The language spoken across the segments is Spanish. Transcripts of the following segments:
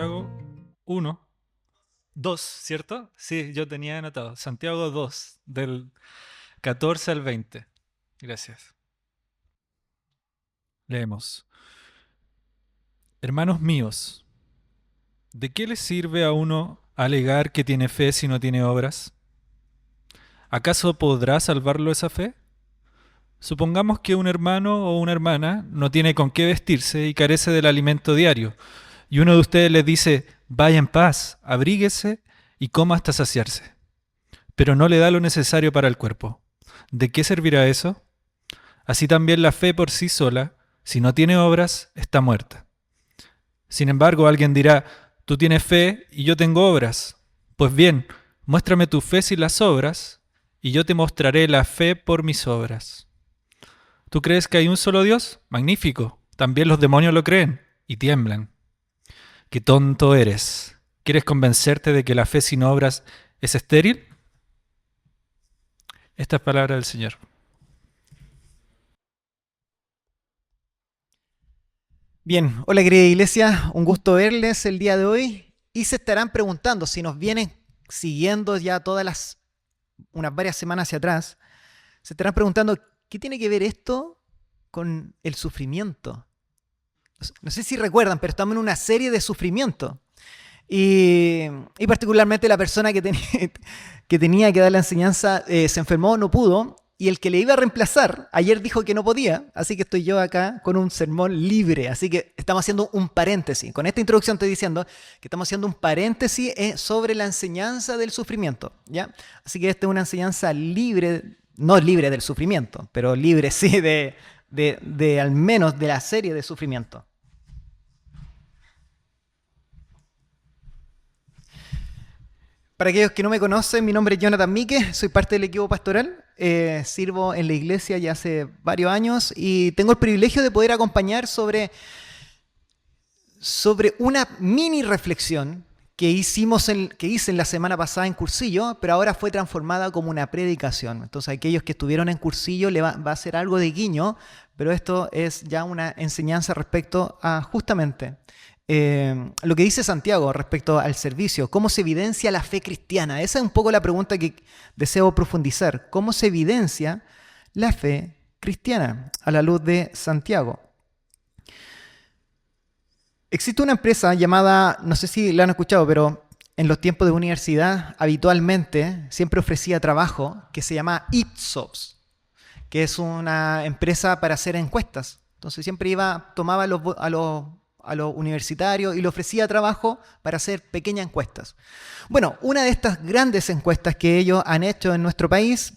Santiago 1, 2, ¿cierto? Sí, yo tenía anotado. Santiago 2, del 14 al 20. Gracias. Leemos. Hermanos míos, ¿de qué le sirve a uno alegar que tiene fe si no tiene obras? ¿Acaso podrá salvarlo esa fe? Supongamos que un hermano o una hermana no tiene con qué vestirse y carece del alimento diario, y uno de ustedes les dice, vaya en paz, abríguese y coma hasta saciarse, pero no le da lo necesario para el cuerpo. ¿De qué servirá eso? Así también la fe por sí sola, si no tiene obras, está muerta. Sin embargo, alguien dirá, tú tienes fe y yo tengo obras. Pues bien, muéstrame tu fe sin las obras, y yo te mostraré la fe por mis obras. ¿Tú crees que hay un solo Dios? Magnífico. También los demonios lo creen y tiemblan. ¡Qué tonto eres! ¿Quieres convencerte de que la fe sin obras es estéril? Esta es palabra del Señor. Bien, hola querida iglesia, un gusto verles el día de hoy y se estarán preguntando si nos vienen siguiendo ya unas varias semanas hacia atrás, se estarán preguntando ¿qué tiene que ver esto con el sufrimiento? No sé si recuerdan, pero estamos en una serie de sufrimiento y particularmente la persona que tenía que dar la enseñanza se enfermó, no pudo. Y el que le iba a reemplazar, ayer dijo que no podía, así que estoy yo acá con un sermón libre. Así que estamos haciendo un paréntesis. Con esta introducción estoy diciendo que estamos haciendo un paréntesis sobre la enseñanza del sufrimiento, ¿ya? Así que esta es una enseñanza libre, no libre del sufrimiento, pero libre sí de al menos de la serie de sufrimiento. Para aquellos que no me conocen, mi nombre es Jonathan Mique, soy parte del equipo pastoral, sirvo en la iglesia ya hace varios años y tengo el privilegio de poder acompañar sobre una mini reflexión que hice en la semana pasada en Cursillo, pero ahora fue transformada como una predicación. Entonces, a aquellos que estuvieron en Cursillo va a ser algo de guiño, pero esto es ya una enseñanza respecto a justamente lo que dice Santiago respecto al servicio. ¿Cómo se evidencia la fe cristiana? Esa es un poco la pregunta que deseo profundizar. ¿Cómo se evidencia la fe cristiana a la luz de Santiago? Existe una empresa llamada, no sé si la han escuchado, pero en los tiempos de universidad habitualmente siempre ofrecía trabajo que se llama Ipsos, que es una empresa para hacer encuestas. Entonces siempre tomaba a los universitarios y le ofrecía trabajo para hacer pequeñas encuestas. Bueno, una de estas grandes encuestas que ellos han hecho en nuestro país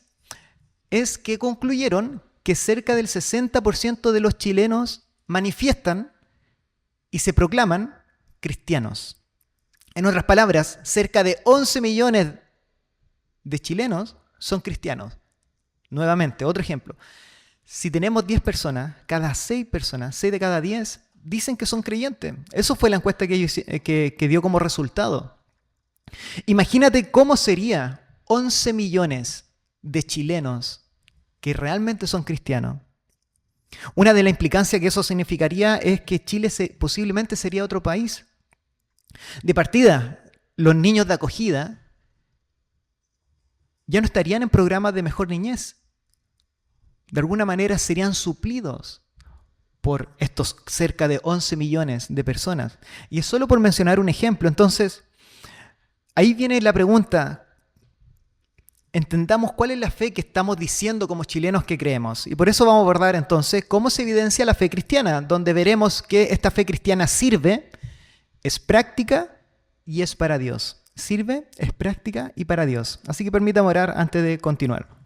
es que concluyeron que cerca del 60% de los chilenos manifiestan y se proclaman cristianos. En otras palabras, cerca de 11 millones de chilenos son cristianos. Nuevamente, otro ejemplo. Si tenemos 10 personas, cada 6 personas, 6 de cada 10, dicen que son creyentes. Eso fue la encuesta que dio como resultado. Imagínate cómo sería 11 millones de chilenos que realmente son cristianos. Una de las implicancias que eso significaría es que Chile posiblemente sería otro país. De partida, los niños de acogida ya no estarían en programas de mejor niñez. De alguna manera serían suplidos por estos cerca de 11 millones de personas. Y es solo por mencionar un ejemplo. Entonces, ahí viene la pregunta. Entendamos cuál es la fe que estamos diciendo como chilenos que creemos. Y por eso vamos a abordar entonces cómo se evidencia la fe cristiana, donde veremos que esta fe cristiana sirve, es práctica y es para Dios. Sirve, es práctica y para Dios. Así que permítame orar antes de continuar.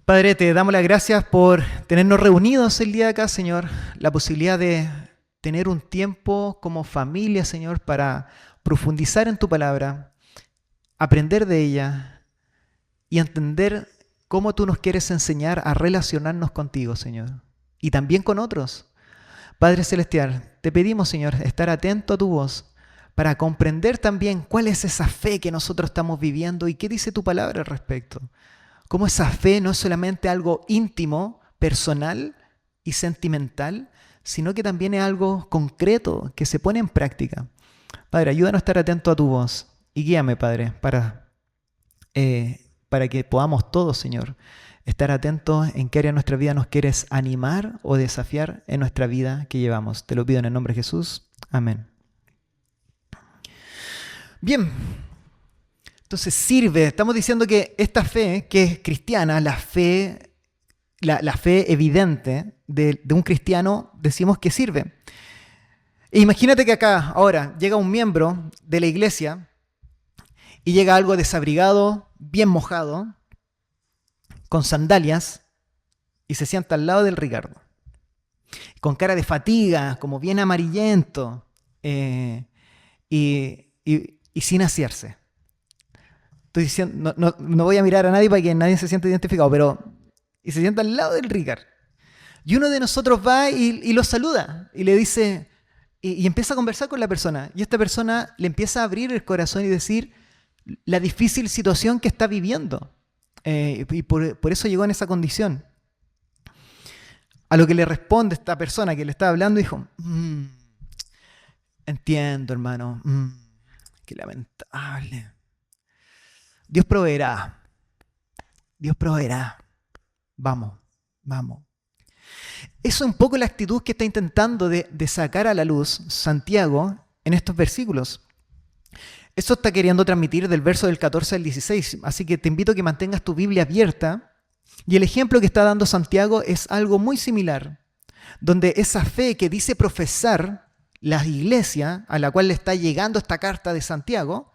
Padre, te damos las gracias por tenernos reunidos el día de acá, Señor. La posibilidad de tener un tiempo como familia, Señor, para profundizar en tu palabra, aprender de ella y entender cómo tú nos quieres enseñar a relacionarnos contigo, Señor, y también con otros. Padre Celestial, te pedimos, Señor, estar atento a tu voz para comprender también cuál es esa fe que nosotros estamos viviendo y qué dice tu palabra al respecto. Cómo esa fe no es solamente algo íntimo, personal y sentimental, sino que también es algo concreto que se pone en práctica. Padre, ayúdanos a estar atentos a tu voz y guíame, Padre, para que podamos todos, Señor, estar atentos en qué área de nuestra vida nos quieres animar o desafiar en nuestra vida que llevamos. Te lo pido en el nombre de Jesús. Amén. Bien, entonces sirve. Estamos diciendo que esta fe que es cristiana, la fe evidente de un cristiano, decimos que sirve. E imagínate que acá, ahora, llega un miembro de la iglesia y llega algo desabrigado, bien mojado, con sandalias, y se sienta al lado del Ricardo, con cara de fatiga, como bien amarillento, y sin asearse. Estoy diciendo, no voy a mirar a nadie para que nadie se sienta identificado, pero y se sienta al lado del Ricardo. Y uno de nosotros va y lo saluda, y le dice, y empieza a conversar con la persona, y esta persona le empieza a abrir el corazón y decir la difícil situación que está viviendo. Y por eso llegó en esa condición. A lo que le responde esta persona que le estaba hablando, dijo, entiendo, hermano, qué lamentable. Dios proveerá. Dios proveerá. Vamos. Eso es un poco la actitud que está intentando de sacar a la luz Santiago en estos versículos. Eso está queriendo transmitir del verso del 14 al 16, así que te invito a que mantengas tu Biblia abierta. Y el ejemplo que está dando Santiago es algo muy similar, donde esa fe que dice profesar la iglesia a la cual le está llegando esta carta de Santiago,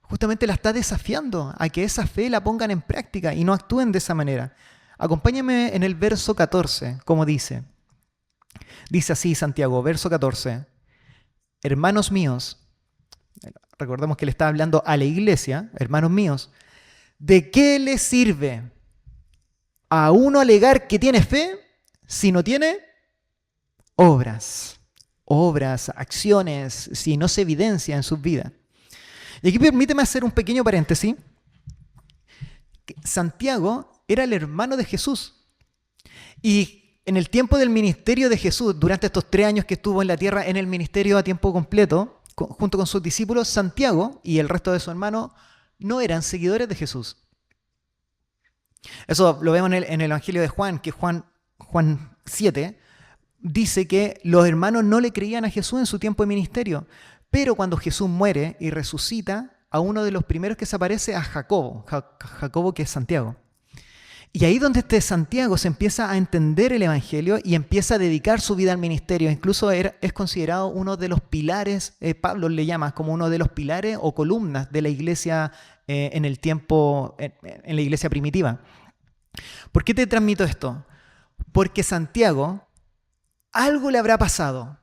justamente la está desafiando a que esa fe la pongan en práctica y no actúen de esa manera. Acompáñame en el verso 14, como dice. Dice así Santiago, verso 14. Hermanos míos, recordemos que le está hablando a la iglesia, hermanos míos, ¿de qué le sirve a uno alegar que tiene fe si no tiene obras? Obras, acciones, si no se evidencia en sus vidas. Y aquí permíteme hacer un pequeño paréntesis. Santiago era el hermano de Jesús. Y en el tiempo del ministerio de Jesús, durante estos 3 años que estuvo en la tierra en el ministerio a tiempo completo, junto con sus discípulos, Santiago y el resto de sus hermanos no eran seguidores de Jesús. Eso lo vemos en el Evangelio de Juan, que Juan 7 dice que los hermanos no le creían a Jesús en su tiempo de ministerio, pero cuando Jesús muere y resucita, a uno de los primeros que se aparece a Jacobo, Jacobo que es Santiago. Y ahí donde Santiago se empieza a entender el Evangelio y empieza a dedicar su vida al ministerio. Incluso es considerado uno de los pilares, Pablo le llama como uno de los pilares o columnas de la iglesia en el tiempo, en la iglesia primitiva. ¿Por qué te transmito esto? Porque Santiago, algo le habrá pasado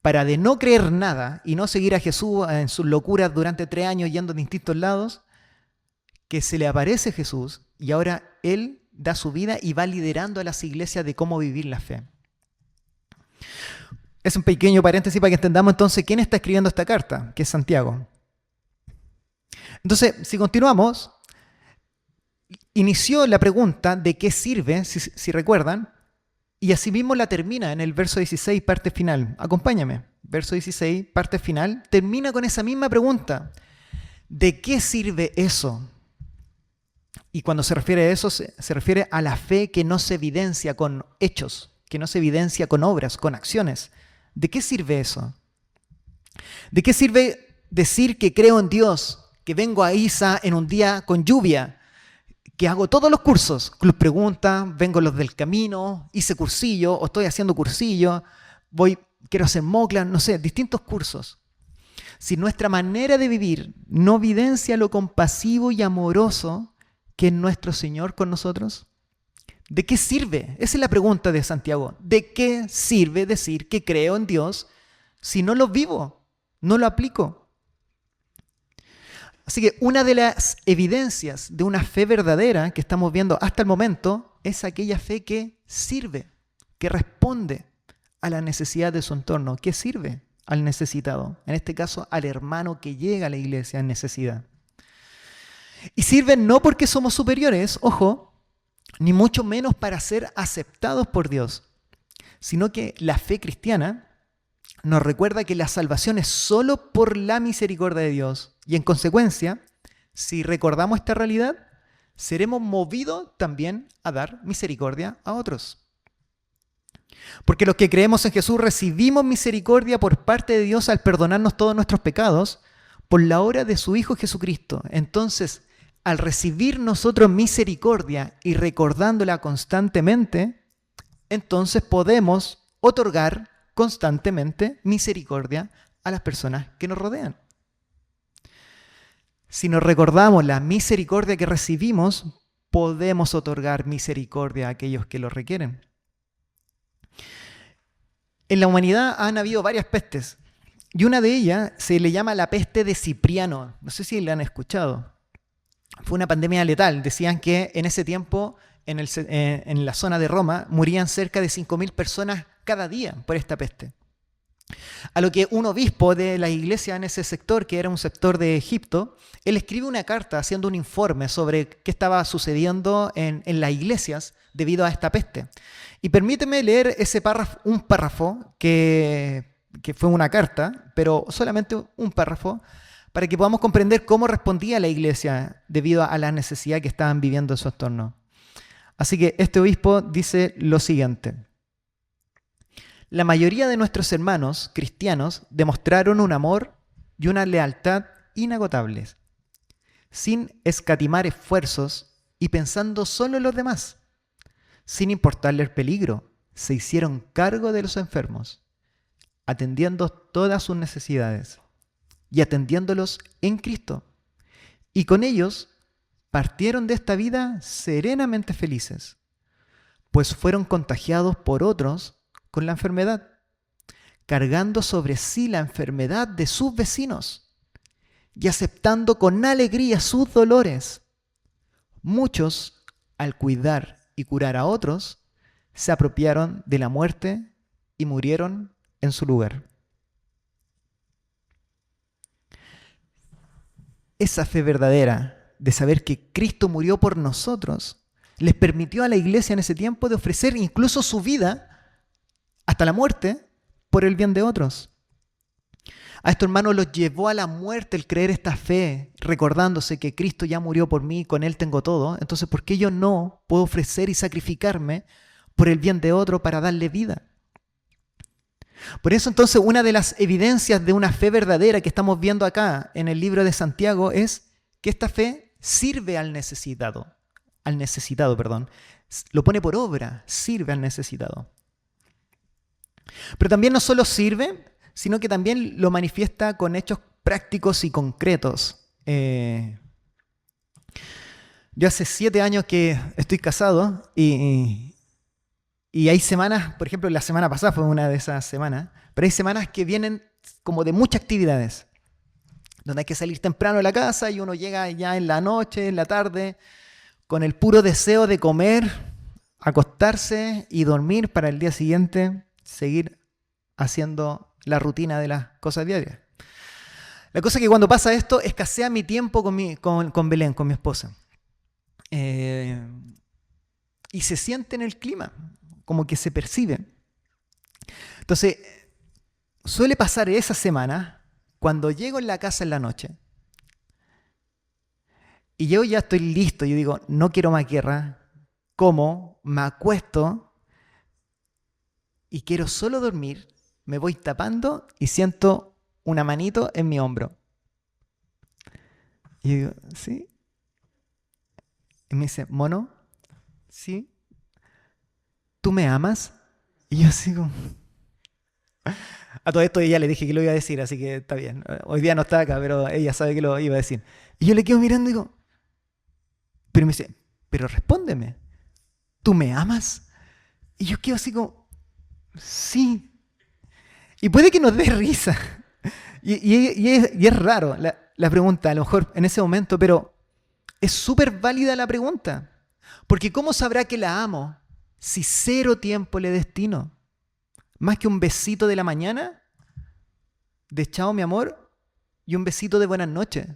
para de no creer nada y no seguir a Jesús en sus locuras durante 3 años yendo a distintos lados, que se le aparece Jesús y ahora él da su vida y va liderando a las iglesias de cómo vivir la fe. Es un pequeño paréntesis para que entendamos entonces quién está escribiendo esta carta, que es Santiago. Entonces, si continuamos, inició la pregunta de qué sirve, si recuerdan, y asimismo la termina en el verso 16, parte final. Acompáñame. Verso 16, parte final, termina con esa misma pregunta. ¿De qué sirve eso? Y cuando se refiere a eso, se refiere a la fe que no se evidencia con hechos, que no se evidencia con obras, con acciones. ¿De qué sirve eso? ¿De qué sirve decir que creo en Dios, que vengo a ISA en un día con lluvia, que hago todos los cursos, Club Pregunta, vengo los del camino, hice cursillo o estoy haciendo cursillo, quiero hacer mocla, no sé, distintos cursos? Si nuestra manera de vivir no evidencia lo compasivo y amoroso que es nuestro Señor con nosotros, ¿de qué sirve? Esa es la pregunta de Santiago. ¿De qué sirve decir que creo en Dios si no lo vivo, no lo aplico? Así que una de las evidencias de una fe verdadera que estamos viendo hasta el momento es aquella fe que sirve, que responde a la necesidad de su entorno, que sirve al necesitado, en este caso al hermano que llega a la iglesia en necesidad. Y sirven no porque somos superiores, ojo, ni mucho menos para ser aceptados por Dios, sino que la fe cristiana nos recuerda que la salvación es solo por la misericordia de Dios. Y en consecuencia, si recordamos esta realidad, seremos movidos también a dar misericordia a otros. Porque los que creemos en Jesús recibimos misericordia por parte de Dios al perdonarnos todos nuestros pecados por la obra de su Hijo Jesucristo. Entonces, al recibir nosotros misericordia y recordándola constantemente, entonces podemos otorgar constantemente misericordia a las personas que nos rodean. Si nos recordamos la misericordia que recibimos, podemos otorgar misericordia a aquellos que lo requieren. En la humanidad han habido varias pestes, y una de ellas se le llama la peste de Cipriano. No sé si la han escuchado. Fue una pandemia letal. Decían que en ese tiempo, en la zona de Roma, morían cerca de 5.000 personas cada día por esta peste. A lo que un obispo de la iglesia en ese sector, que era un sector de Egipto, él escribe una carta haciendo un informe sobre qué estaba sucediendo en las iglesias debido a esta peste. Y permíteme leer ese párrafo, un párrafo que fue una carta, pero solamente un párrafo, para que podamos comprender cómo respondía la iglesia debido a la necesidad que estaban viviendo en su entorno. Así que este obispo dice lo siguiente: la mayoría de nuestros hermanos cristianos demostraron un amor y una lealtad inagotables, sin escatimar esfuerzos y pensando solo en los demás. Sin importarle el peligro, se hicieron cargo de los enfermos, atendiendo todas sus necesidades y atendiéndolos en Cristo. Y con ellos partieron de esta vida serenamente felices, pues fueron contagiados por otros con la enfermedad, cargando sobre sí la enfermedad de sus vecinos y aceptando con alegría sus dolores. Muchos, al cuidar y curar a otros, se apropiaron de la muerte y murieron en su lugar. Esa fe verdadera de saber que Cristo murió por nosotros les permitió a la iglesia en ese tiempo de ofrecer incluso su vida hasta la muerte por el bien de otros. A estos hermanos los llevó a la muerte el creer esta fe, recordándose que Cristo ya murió por mí, con Él tengo todo. Entonces, ¿por qué yo no puedo ofrecer y sacrificarme por el bien de otro para darle vida? Por eso entonces una de las evidencias de una fe verdadera que estamos viendo acá en el libro de Santiago es que esta fe sirve al necesitado, lo pone por obra, sirve al necesitado. Pero también no solo sirve, sino que también lo manifiesta con hechos prácticos y concretos. Yo hace 7 años que estoy casado y hay semanas, por ejemplo, la semana pasada fue una de esas semanas, pero hay semanas que vienen como de muchas actividades, donde hay que salir temprano de la casa y uno llega ya en la noche, en la tarde, con el puro deseo de comer, acostarse y dormir para el día siguiente seguir haciendo la rutina de las cosas diarias. La cosa es que cuando pasa esto, escasea mi tiempo con Belén, con mi esposa. Y se siente en el clima, como que se percibe. Entonces, suele pasar esa semana, cuando llego en la casa en la noche, y yo ya estoy listo, yo digo, no quiero más guerra, como, me acuesto, y quiero solo dormir, me voy tapando y siento una manito en mi hombro. Y yo digo, ¿sí? Y me dice, mono, ¿sí? ¿Tú me amas? Y yo sigo. A todo esto ella le dije que lo iba a decir, así que está bien. Hoy día no está acá, pero ella sabe que lo iba a decir. Y yo le quedo mirando y digo, pero me dice, pero respóndeme, ¿tú me amas? Y yo quedo así como, sí. Y puede que nos dé risa. Y es raro la pregunta, a lo mejor en ese momento, pero es súper válida la pregunta. Porque ¿cómo sabrá que la amo si 0 tiempo le destino? Más que un besito de la mañana, de chao mi amor, y un besito de buenas noches.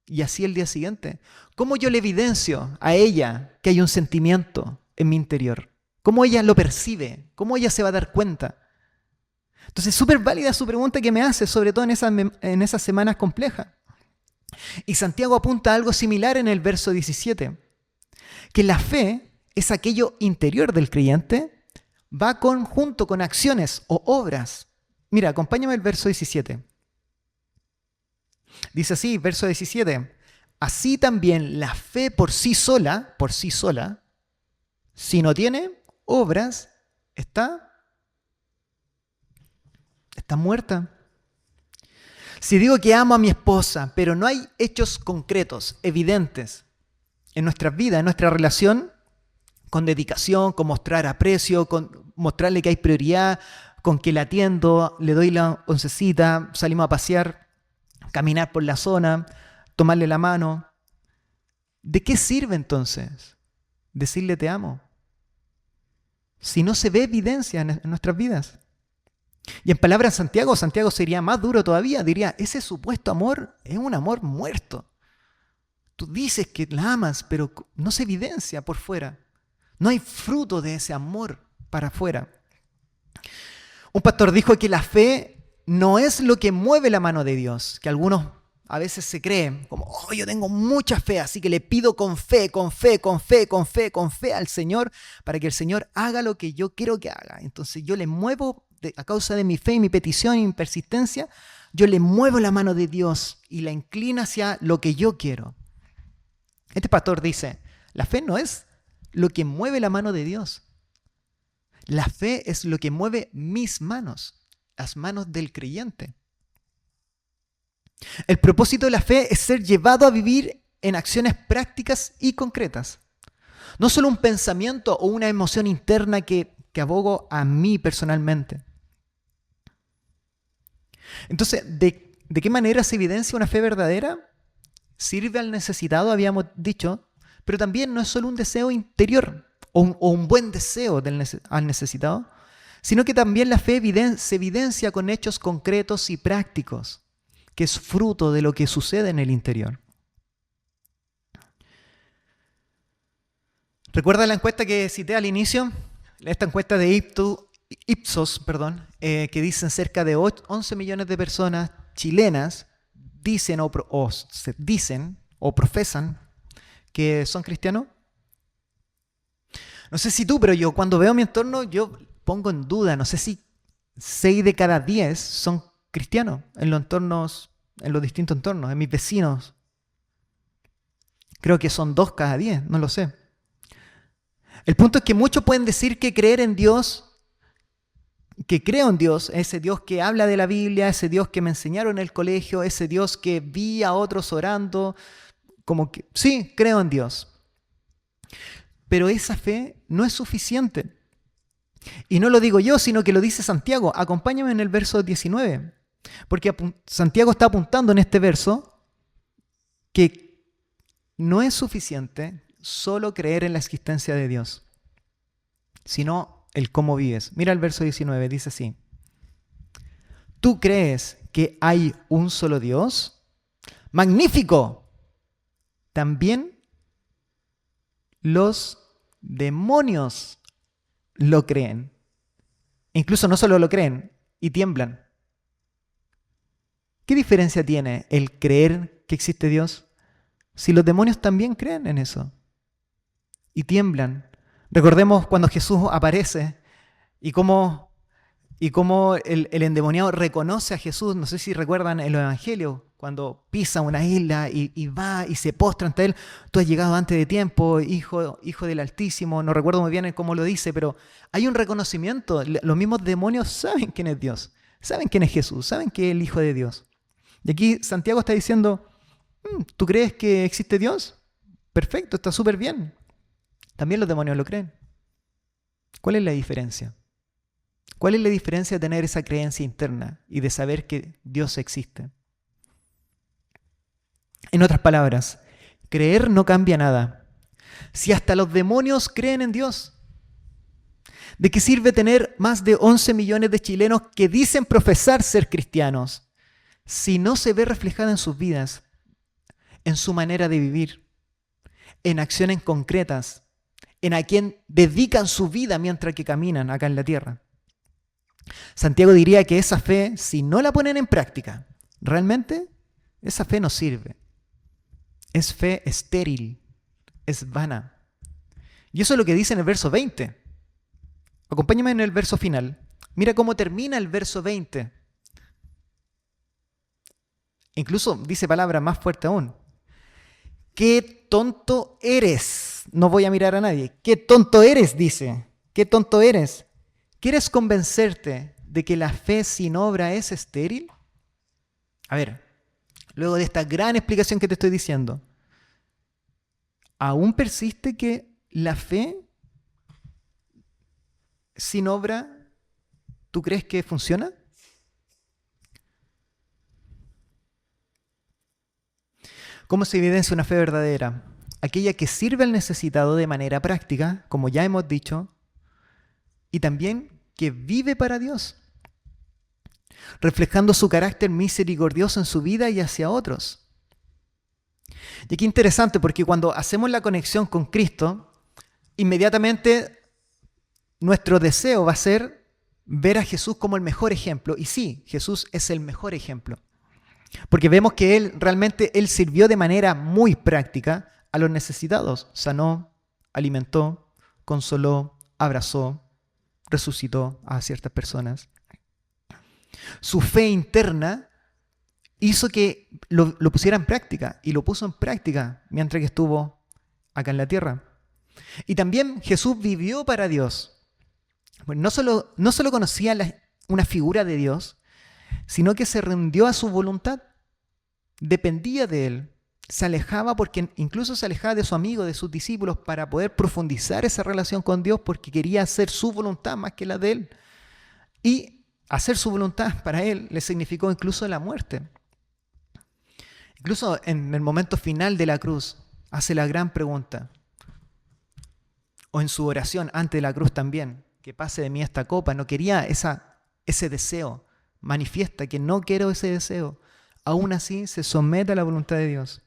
Y así el día siguiente. ¿Cómo yo le evidencio a ella que hay un sentimiento en mi interior? ¿Cómo ella lo percibe? ¿Cómo ella se va a dar cuenta? Entonces, súper válida su pregunta que me hace, sobre todo en esas semanas complejas. Y Santiago apunta a algo similar en el verso 17, que la fe es aquello interior del creyente, va junto con acciones o obras. Mira, acompáñame al verso 17. Dice así, verso 17, así también la fe por sí sola, si no tiene obras, está muerta. Si digo que amo a mi esposa, pero no hay hechos concretos, evidentes, en nuestras vidas, en nuestra relación, con dedicación, con mostrar aprecio, con mostrarle que hay prioridad, con que la atiendo, le doy la oncecita, salimos a pasear, caminar por la zona, tomarle la mano. ¿De qué sirve entonces decirle te amo? Si no se ve evidencia en nuestras vidas. Y en palabras de Santiago sería más duro todavía, diría, ese supuesto amor es un amor muerto. Tú dices que la amas, pero no se evidencia por fuera. No hay fruto de ese amor para afuera. Un pastor dijo que la fe no es lo que mueve la mano de Dios, que algunos a veces se creen como, oh, yo tengo mucha fe, así que le pido con fe al Señor para que el Señor haga lo que yo quiero que haga. Entonces yo le muevo, a causa de mi fe y mi petición y mi persistencia, yo le muevo la mano de Dios y la inclino hacia lo que yo quiero. Este pastor dice, la fe no es lo que mueve la mano de Dios. La fe es lo que mueve mis manos, las manos del creyente. El propósito de la fe es ser llevado a vivir en acciones prácticas y concretas. No solo un pensamiento o una emoción interna que abogo a mí personalmente. Entonces, ¿de qué manera se evidencia una fe verdadera? Sirve al necesitado, habíamos dicho, pero también no es solo un deseo interior o un buen deseo al necesitado, sino que también la fe se evidencia con hechos concretos y prácticos, que es fruto de lo que sucede en el interior. ¿Recuerda la encuesta que cité al inicio? Esta encuesta de Ipsos, que dicen cerca de 11 millones de personas chilenas dicen o profesan que son cristianos. No sé si tú, pero yo cuando veo mi entorno, yo pongo en duda, no sé si 6 de cada 10 son cristianos en los distintos entornos, en mis vecinos. Creo que son 2 cada 10, no lo sé. El punto es que muchos pueden decir que creer en Dios, que creo en Dios, ese Dios que habla de la Biblia, ese Dios que me enseñaron en el colegio, ese Dios que vi a otros orando, como que sí, creo en Dios. Pero esa fe no es suficiente. Y no lo digo yo, sino que lo dice Santiago. Acompáñame en el verso 19. Porque Santiago está apuntando en este verso que no es suficiente solo creer en la existencia de Dios, sino el cómo vives. Mira el verso 19, dice así. ¿Tú crees que hay un solo Dios? ¡Magnífico! También los demonios lo creen. Incluso no solo lo creen, y tiemblan. ¿Qué diferencia tiene el creer que existe Dios si los demonios también creen en eso y tiemblan? Recordemos cuando Jesús aparece y cómo el endemoniado reconoce a Jesús. No sé si recuerdan en los evangelios, cuando pisa una isla y va y se postra ante él. Tú has llegado antes de tiempo, hijo del Altísimo. No recuerdo muy bien cómo lo dice, pero hay un reconocimiento. Los mismos demonios saben quién es Dios, saben quién es Jesús, saben que es el Hijo de Dios. Y aquí Santiago está diciendo, ¿tú crees que existe Dios? Perfecto, está súper bien. También los demonios lo creen. ¿Cuál es la diferencia? ¿Cuál es la diferencia de tener esa creencia interna y de saber que Dios existe? En otras palabras, creer no cambia nada. Si hasta los demonios creen en Dios, ¿de qué sirve tener más de 11 millones de chilenos que dicen profesar ser cristianos si no se ve reflejada en sus vidas, en su manera de vivir, en acciones concretas, en a quien dedican su vida mientras que caminan acá en la tierra. Santiago diría que esa fe, si no la ponen en práctica, realmente esa fe no sirve. Es fe estéril, es vana. Y eso es lo que dice en el verso 20. Acompáñame en el verso final. Mira cómo termina el verso 20. Incluso dice palabra más fuerte aún. ¡Qué tonto eres! No voy a mirar a nadie. ¡Qué tonto eres!, dice. ¡Qué tonto eres! ¿Quieres convencerte de que la fe sin obra es estéril? A ver, luego de esta gran explicación que te estoy diciendo, ¿aún persiste que la fe sin obra, tú crees que funciona? ¿Cómo se evidencia una fe verdadera? Aquella que sirve al necesitado de manera práctica, como ya hemos dicho, y también que vive para Dios, reflejando su carácter misericordioso en su vida y hacia otros. Y aquí interesante, porque cuando hacemos la conexión con Cristo, inmediatamente nuestro deseo va a ser ver a Jesús como el mejor ejemplo. Y sí, Jesús es el mejor ejemplo. Porque vemos que Él sirvió de manera muy práctica a los necesitados. Sanó, alimentó, consoló, abrazó, resucitó a ciertas personas. Su fe interna hizo que lo pusiera en práctica, y lo puso en práctica mientras que estuvo acá en la tierra. Y también Jesús vivió para Dios. Bueno, no solo conocía una figura de Dios, sino que se rindió a su voluntad, dependía de Él, se alejaba, porque incluso se alejaba de su amigo, de sus discípulos, para poder profundizar esa relación con Dios, porque quería hacer su voluntad más que la de Él. Y hacer su voluntad para Él le significó incluso la muerte. Incluso en el momento final de la cruz hace la gran pregunta, o en su oración antes de la cruz también: que pase de mí esta copa. No quería ese deseo, manifiesta que no quiero ese deseo. Aún así se somete a la voluntad de Dios.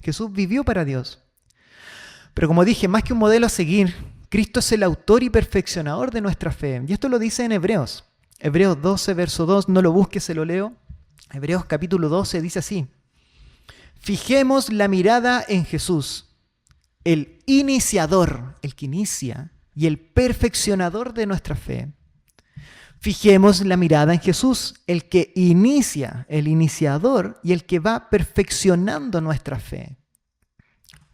Jesús vivió para Dios. Pero como dije, más que un modelo a seguir, Cristo es el autor y perfeccionador de nuestra fe. Y esto lo dice en Hebreos. Hebreos 12, verso 2, no lo busques, se lo leo. Hebreos capítulo 12 dice así: fijemos la mirada en Jesús, el iniciador, el que inicia, y el perfeccionador de nuestra fe. Fijemos la mirada en Jesús, el que inicia, el iniciador, y el que va perfeccionando nuestra fe.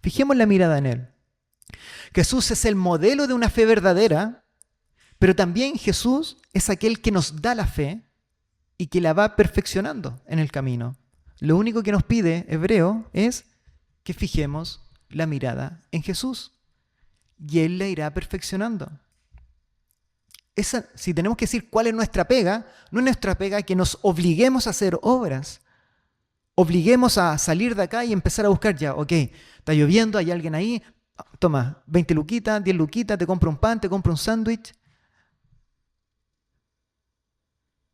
Fijemos la mirada en Él. Jesús es el modelo de una fe verdadera, pero también Jesús es aquel que nos da la fe y que la va perfeccionando en el camino. Lo único que nos pide Hebreo es que fijemos la mirada en Jesús, y Él la irá perfeccionando. Si tenemos que decir cuál es nuestra pega, no es nuestra pega que nos obliguemos a hacer obras, obliguemos a salir de acá y empezar a buscar ya, ok, está lloviendo, hay alguien ahí, toma, 20 luquitas, 10 luquitas, te compro un pan, te compro un sándwich.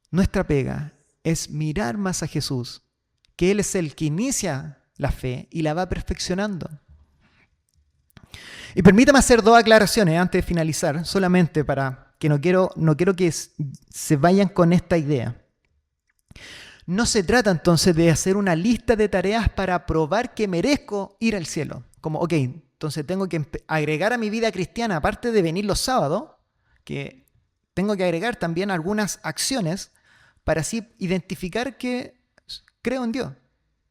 Nuestra pega es mirar más a Jesús, que Él es el que inicia la fe y la va perfeccionando. Y permítame hacer dos aclaraciones antes de finalizar, solamente para que no quiero que se vayan con esta idea. No se trata entonces de hacer una lista de tareas para probar que merezco ir al cielo. Como, ok, entonces tengo que agregar a mi vida cristiana, aparte de venir los sábados, que tengo que agregar también algunas acciones para así identificar que creo en Dios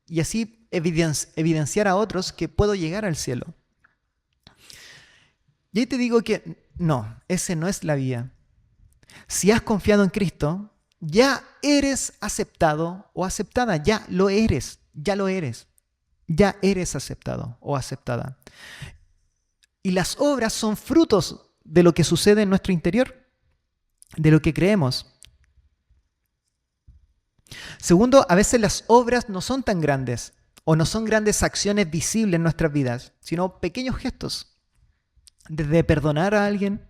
y así evidenciar a otros que puedo llegar al cielo. Y ahí te digo que no, ese no es la vía. Si has confiado en Cristo, ya eres aceptado o aceptada, ya lo eres, ya eres aceptado o aceptada. Y las obras son frutos de lo que sucede en nuestro interior, de lo que creemos. Segundo, a veces las obras no son tan grandes o no son grandes acciones visibles en nuestras vidas, sino pequeños gestos. Desde perdonar a alguien,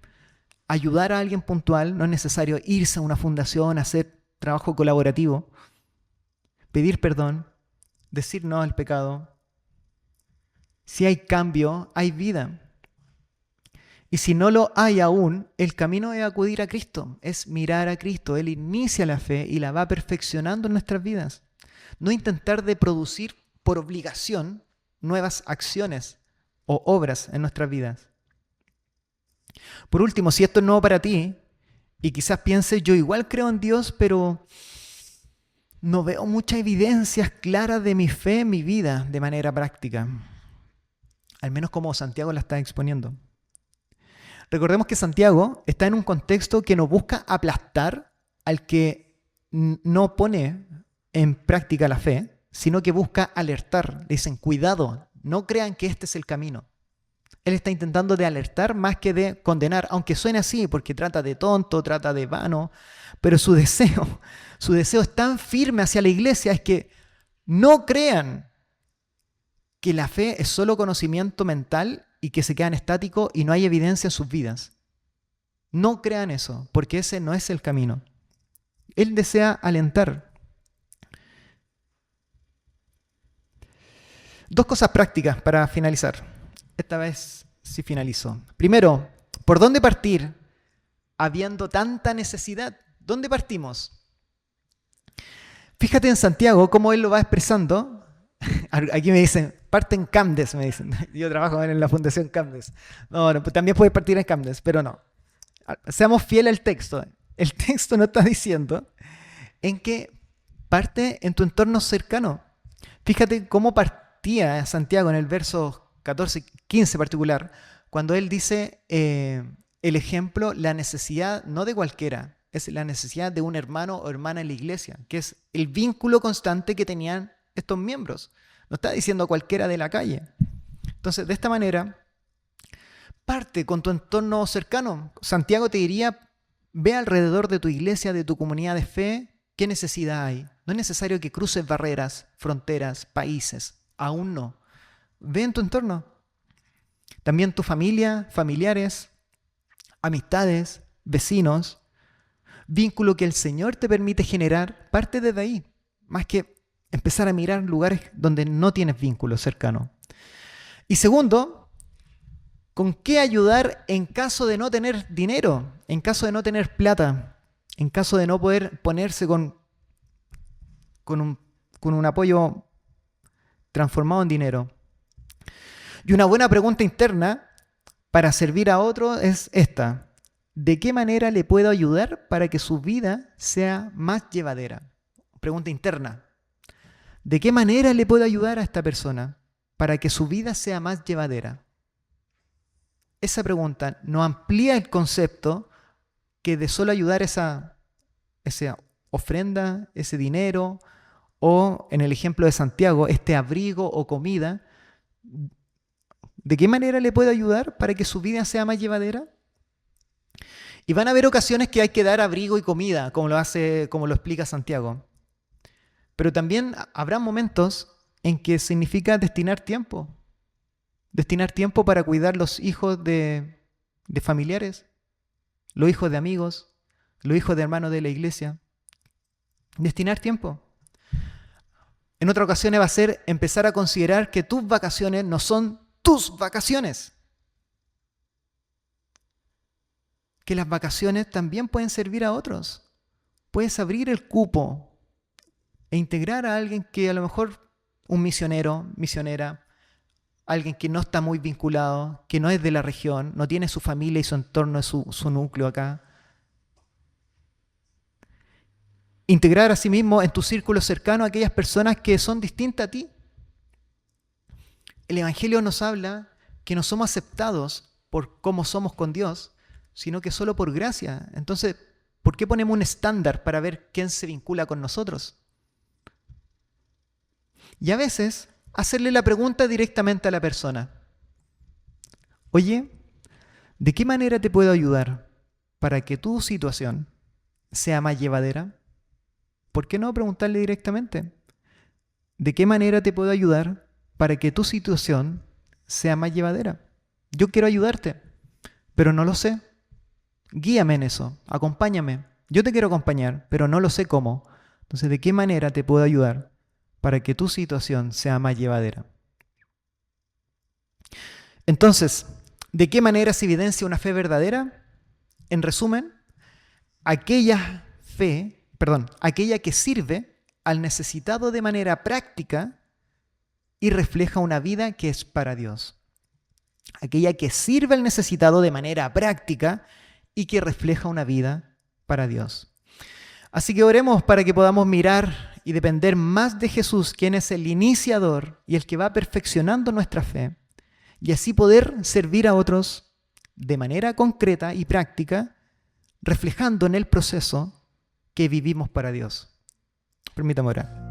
ayudar a alguien puntual, no es necesario irse a una fundación, hacer trabajo colaborativo, pedir perdón, decir no al pecado. Si hay cambio, hay vida. Y si no lo hay aún, el camino es acudir a Cristo, es mirar a Cristo. Él inicia la fe y la va perfeccionando en nuestras vidas. No intentar de producir por obligación nuevas acciones o obras en nuestras vidas. Por último, si esto es nuevo para ti, y quizás pienses, yo igual creo en Dios, pero no veo muchas evidencias claras de mi fe en mi vida de manera práctica. Al menos como Santiago la está exponiendo. Recordemos que Santiago está en un contexto que no busca aplastar al que no pone en práctica la fe, sino que busca alertar. Le dicen, cuidado, no crean que este es el camino. Él está intentando de alertar más que de condenar, aunque suene así, porque trata de tonto, trata de vano, pero su deseo es tan firme hacia la iglesia, es que no crean que la fe es solo conocimiento mental y que se quedan estáticos y no hay evidencia en sus vidas. No crean eso, porque ese no es el camino. Él desea alentar. Dos cosas prácticas para finalizar. Esta vez sí finalizo. Primero, ¿por dónde partir habiendo tanta necesidad? ¿Dónde partimos? Fíjate en Santiago cómo él lo va expresando. Aquí me dicen, parte en Camdes, me dicen. Yo trabajo en la Fundación Camdes. No, también puedes partir en Camdes, pero no. Seamos fieles al texto. El texto nos está diciendo en que parte en tu entorno cercano. Fíjate cómo partía Santiago en el verso 14, 15 particular, cuando él dice el ejemplo, la necesidad no de cualquiera, es la necesidad de un hermano o hermana en la iglesia, que es el vínculo constante que tenían estos miembros. No está diciendo cualquiera de la calle. Entonces, de esta manera, parte con tu entorno cercano. Santiago te diría, ve alrededor de tu iglesia, de tu comunidad de fe, qué necesidad hay. No es necesario que cruces barreras, fronteras, países. Aún no. Ve en tu entorno. También tu familia, familiares, amistades, vecinos. Vínculo que el Señor te permite generar, parte desde ahí. Más que empezar a mirar lugares donde no tienes vínculo cercano. Y segundo, ¿con qué ayudar en caso de no tener dinero? En caso de no tener plata. En caso de no poder ponerse con un apoyo transformado en dinero. Y una buena pregunta interna para servir a otro es esta. ¿De qué manera le puedo ayudar para que su vida sea más llevadera? Pregunta interna. ¿De qué manera le puedo ayudar a esta persona para que su vida sea más llevadera? Esa pregunta no amplía el concepto que de solo ayudar esa ofrenda, ese dinero, o en el ejemplo de Santiago, este abrigo o comida. ¿De qué manera le puedo ayudar para que su vida sea más llevadera? Y van a haber ocasiones que hay que dar abrigo y comida, como lo explica Santiago. Pero también habrá momentos en que significa destinar tiempo. Destinar tiempo para cuidar los hijos de familiares, los hijos de amigos, los hijos de hermanos de la iglesia. Destinar tiempo. En otras ocasiones va a ser empezar a considerar que tus vacaciones no son tus vacaciones. Que las vacaciones también pueden servir a otros. Puedes abrir el cupo e integrar a alguien que a lo mejor un misionero, misionera, alguien que no está muy vinculado, que no es de la región, no tiene su familia y su entorno, su núcleo acá. Integrar a sí mismo en tu círculo cercano a aquellas personas que son distintas a ti. El Evangelio nos habla que no somos aceptados por cómo somos con Dios, sino que solo por gracia. Entonces, ¿por qué ponemos un estándar para ver quién se vincula con nosotros? Y a veces, hacerle la pregunta directamente a la persona. Oye, ¿de qué manera te puedo ayudar para que tu situación sea más llevadera? ¿Por qué no preguntarle directamente? ¿De qué manera te puedo ayudar para que tu situación sea más llevadera? Yo quiero ayudarte, pero no lo sé. Guíame en eso, acompáñame. Yo te quiero acompañar, pero no lo sé cómo. Entonces, ¿de qué manera te puedo ayudar para que tu situación sea más llevadera? Entonces, ¿De qué manera se evidencia una fe verdadera? En resumen, aquella que sirve al necesitado de manera práctica y refleja una vida que es para Dios. Aquella que sirve al necesitado de manera práctica y que refleja una vida para Dios. Así que oremos para que podamos mirar y depender más de Jesús, quien es el iniciador y el que va perfeccionando nuestra fe, y así poder servir a otros de manera concreta y práctica, reflejando en el proceso que vivimos para Dios. Permítame orar.